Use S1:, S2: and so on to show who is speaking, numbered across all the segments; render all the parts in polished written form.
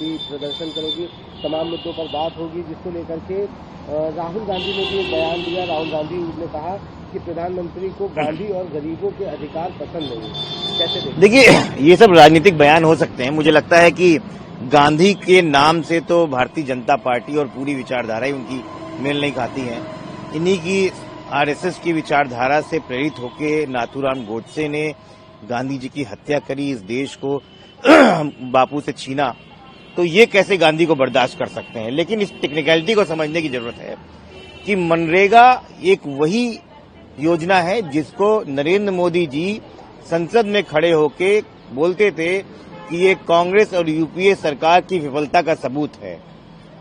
S1: Party प्रदर्शन करेगी, तमाम मुद्दों पर बात होगी, जिसको लेकर के राहुल गांधी ने भी एक बयान दिया। राहुल गांधी ने कहा कि प्रधानमंत्री को गांधी और गरीबों के अधिकार पसंद नहीं। कैसे
S2: देखिए, ये सब राजनीतिक बयान हो सकते हैं। मुझे लगता है कि गांधी के नाम से तो भारतीय जनता पार्टी और पूरी विचारधारा ही उनकी मेल नहीं खाती है। इन्हीं की आरएसएस की विचारधारा से प्रेरित होकर नाथूराम गोडसे ने गांधी जी की हत्या करी, इस देश को बापू से छीना, तो ये कैसे गांधी को बर्दाश्त कर सकते हैं। लेकिन इस टेक्निकलिटी को समझने की जरूरत है कि मनरेगा एक वही योजना है जिसको नरेंद्र मोदी जी संसद में खड़े होके बोलते थे कि ये कांग्रेस और यूपीए सरकार की विफलता का सबूत है।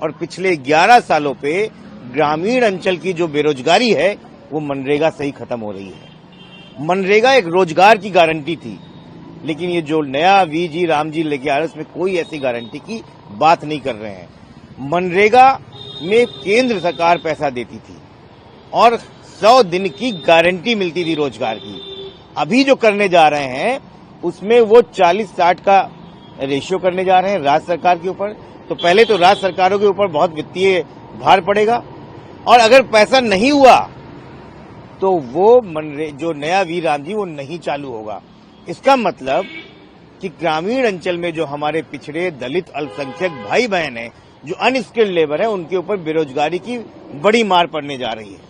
S2: और पिछले 11 सालों पे ग्रामीण अंचल की जो बेरोजगारी है वो मनरेगा से ही खत्म हो रही है। मनरेगा एक रोजगार की गारंटी थी, लेकिन ये जो नया वीजी राम जी लेके आ रहे हैं उसमें कोई ऐसी गारंटी की बात नहीं कर रहे हैं। मनरेगा में केंद्र सरकार पैसा देती थी और 100 दिन की गारंटी मिलती थी रोजगार की। अभी जो करने जा रहे हैं उसमें वो 40-60 का रेशियो करने जा रहे हैं राज्य सरकार के ऊपर। तो पहले तो राज्य सरकारों के ऊपर बहुत वित्तीय भार पड़ेगा, और अगर पैसा नहीं हुआ तो वो जो नया वीर राम जी वो नहीं चालू होगा। इसका मतलब कि ग्रामीण अंचल में जो हमारे पिछड़े दलित अल्पसंख्यक भाई बहन हैं, जो अनस्किल्ड लेबर है, उनके ऊपर बेरोजगारी की बड़ी मार पड़ने जा रही है,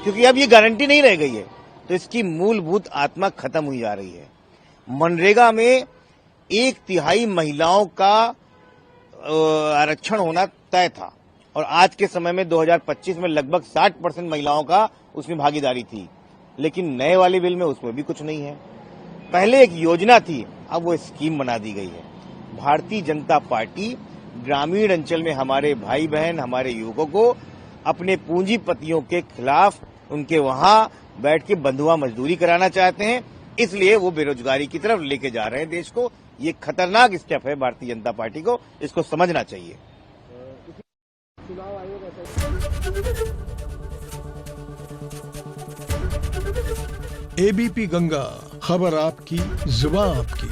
S2: क्योंकि अब ये गारंटी नहीं रह गई है। तो इसकी मूलभूत आत्मा खत्म हुई जा रही है। मनरेगा में 1/3 महिलाओं का आरक्षण होना तय था, और आज के समय में 2025 में लगभग 60% महिलाओं का उसमें भागीदारी थी। लेकिन नए वाले बिल में उसमें भी कुछ नहीं है। पहले एक योजना थी, अब वो स्कीम बना दी गई है। भारतीय जनता पार्टी ग्रामीण अंचल में हमारे भाई बहन, हमारे युवकों को अपने पूंजीपतियों के खिलाफ उनके वहां बैठ के बंधुआ मजदूरी कराना चाहते हैं, इसलिए वो बेरोजगारी की तरफ लेके जा रहे हैं देश को। ये खतरनाक स्टेप है भारतीय जनता पार्टी को, इसको समझना चाहिए।
S1: चुनाव आयोग
S3: एबीपी गंगा, खबर आपकी, जुबान आपकी।